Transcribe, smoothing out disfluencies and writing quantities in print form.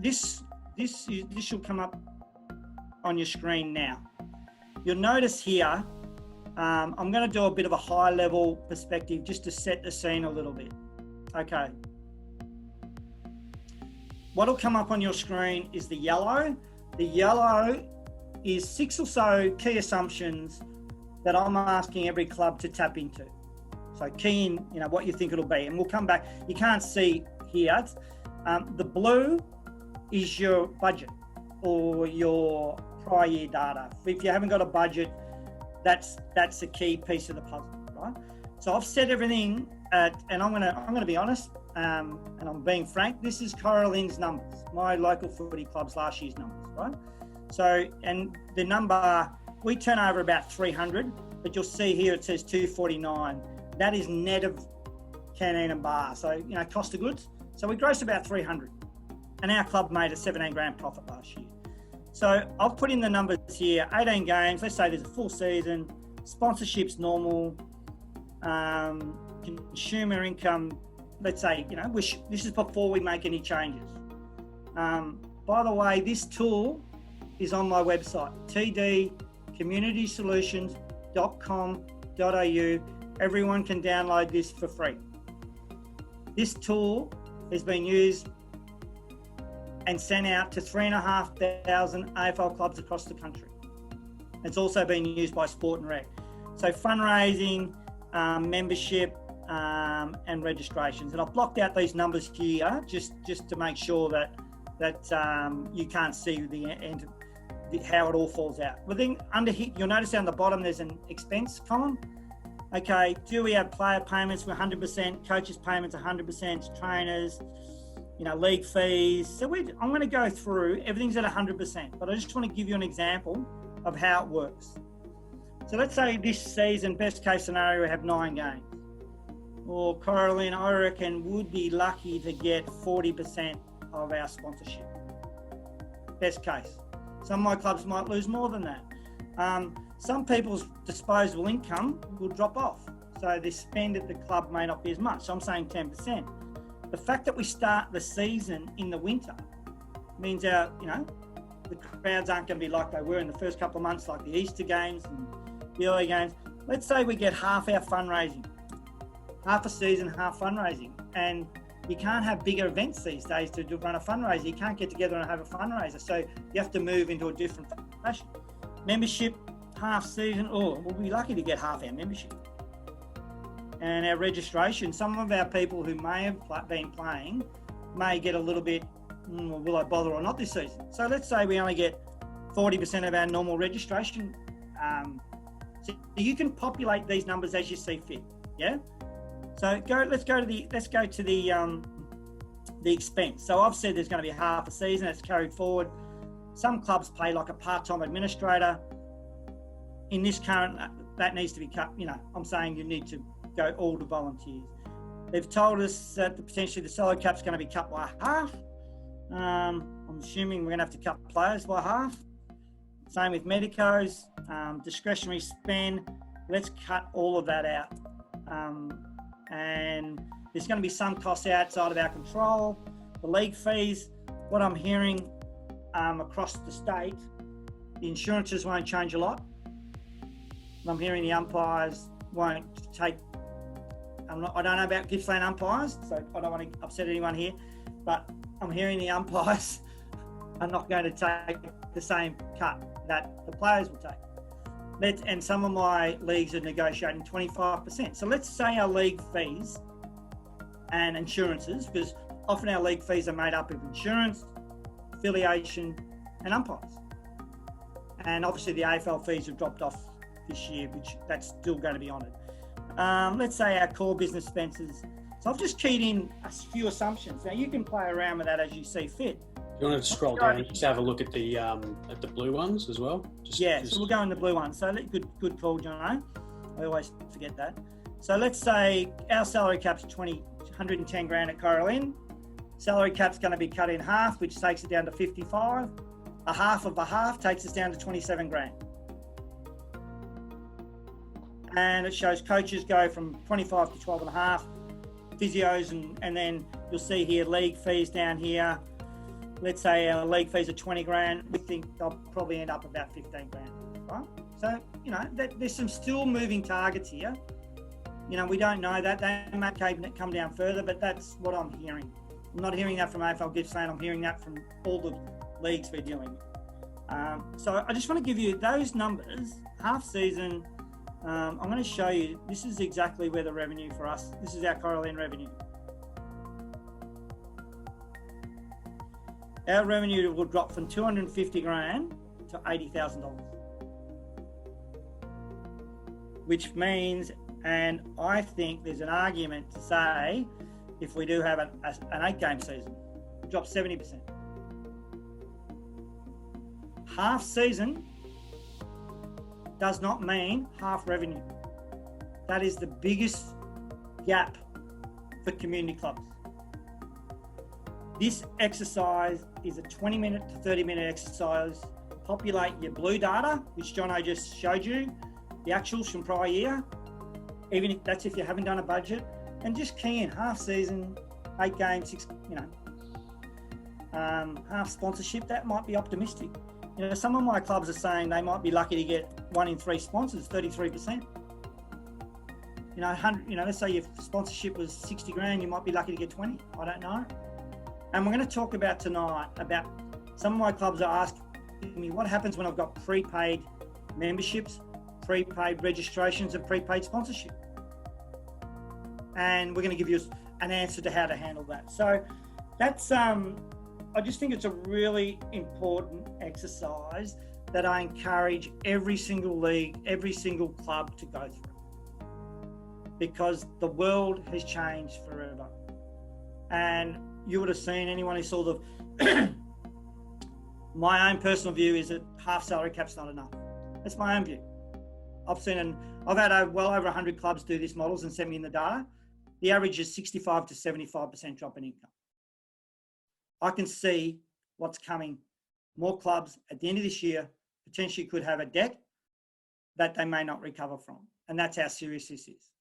this should come up on your screen now. You'll notice here, I'm going to do a bit of a high level perspective just to set the scene a little bit. Okay. What'll come up on your screen is the yellow. The yellow is 6 or so key assumptions that I'm asking every club to tap into. So key in, what you think it'll be, and we'll come back. You can't see here. The blue is your budget or your prior year data. If you haven't got a budget, that's the key piece of the puzzle, right? So I've set everything at, and I'm gonna be honest, and I'm being frank. This is Coralline's numbers, my local footy club's last year's numbers, right? So, and the number, we turn over about 300, but you'll see here it says 249. That is net of canteen and bar. So, cost of goods. So we grossed about 300, and our club made a 17 grand profit last year. So I've put in the numbers here, 18 games, let's say there's a full season, sponsorships normal, consumer income, let's say, this is before we make any changes. By the way, this tool is on my website, tdcommunitysolutions.com.au. Everyone can download this for free. This tool has been used and sent out to 3,500 AFL clubs across the country. It's also been used by Sport and Rec. So fundraising, membership, and registrations. And I've blocked out these numbers here just to make sure that you can't see the end, how it all falls out. But then under here, you'll notice down the bottom there's an expense column. Okay, do we have player payments for 100%, coaches payments 100%, trainers, league fees? So I'm going to go through, everything's at 100%, but I just want to give you an example of how it works. So let's say this season, best case scenario, we have 9 games. Or Coralline, I reckon, would be lucky to get 40% of our sponsorship. Best case. Some of my clubs might lose more than that. Some people's disposable income will drop off. So the spend at the club may not be as much. So I'm saying 10%. The fact that we start the season in the winter means the crowds aren't going to be like they were in the first couple of months, like the Easter games and the early games. Let's say we get half our fundraising, half a season, half fundraising. And you can't have bigger events these days to run a fundraiser. You can't get together and have a fundraiser. So you have to move into a different fashion. Membership, half season, we'll be lucky to get half our membership. And our registration, some of our people who may have been playing may get a little bit, will I bother or not this season? So let's say we only get 40% of our normal registration. So you can populate these numbers as you see fit, yeah? So let's go to the expense. So I've said there's going to be half a season, it's carried forward. Some clubs pay like a part-time administrator. In this current, that needs to be cut. I'm saying you need to go all to volunteers. They've told us that potentially the salary cap's going to be cut by half. I'm assuming we're going to have to cut players by half. Same with medicos, discretionary spend. Let's cut all of that out. And there's going to be some costs outside of our control. The league fees, what I'm hearing across the state, the insurances won't change a lot. I'm hearing the umpires won't take, I don't know about Gippsland umpires, so I don't want to upset anyone here, but I'm hearing the umpires are not going to take the same cut that the players will take. And some of my leagues are negotiating 25%. So let's say our league fees and insurances, because often our league fees are made up of insurance, affiliation, and umpires. And obviously the AFL fees have dropped off this year, which that's still going to be honoured. Let's say our core business expenses. So I've just keyed in a few assumptions. Now you can play around with that as you see fit. You want to scroll down and just have a look at the blue ones as well? So we'll go in the blue one. So good call, John. I always forget that. So let's say our salary cap's 110 grand at Coralline. Salary cap's going to be cut in half, which takes it down to 55. A half of a half takes us down to 27 grand. And it shows coaches go from 25 to 12 and a half, physios, and then you'll see here league fees down here. let's say our league fees are 20 grand, we think they'll probably end up about 15 grand, right? So, you know, there's some still moving targets here. You know, we don't know that. They may come down further, but that's what I'm hearing. I'm not hearing that from AFL Gippsland. I'm hearing that from all the leagues we're dealing with. So I just want to give you those numbers, half season. I'm going to show you, this is exactly where the revenue for us, this is our Coraline revenue. Our revenue will drop from 250 grand to $80,000. Which means, and I think there's an argument to say, if we do have an 8-game season, it drops 70%. Half season does not mean half revenue. That is the biggest gap for community clubs. This exercise is a 20-minute to 30-minute exercise. Populate your blue data, which Jono just showed you, the actuals from prior year, even if that's if you haven't done a budget, and just key in half season, 8 games, 6, you know, half sponsorship. That might be optimistic. You know, some of my clubs are saying they might be lucky to get 1 in 3 sponsors, 33%. You know, 100, you know, let's say your sponsorship was 60 grand, you might be lucky to get 20. I don't know. And we're going to talk about tonight about some of my clubs are asking me what happens when I've got prepaid memberships, prepaid registrations, and prepaid sponsorship. And we're going to give you an answer to how to handle that. So that's I just think it's a really important exercise that I encourage every single league, every single club to go through, because the world has changed forever. And you would have seen, anyone who saw the my own personal view is that half salary cap's not enough. That's my own view. I've had well over 100 clubs do these models and send me in the data. The average is 65 to 75% drop in income. I can see what's coming. More clubs at the end of this year potentially could have a debt that they may not recover from. And that's how serious this is.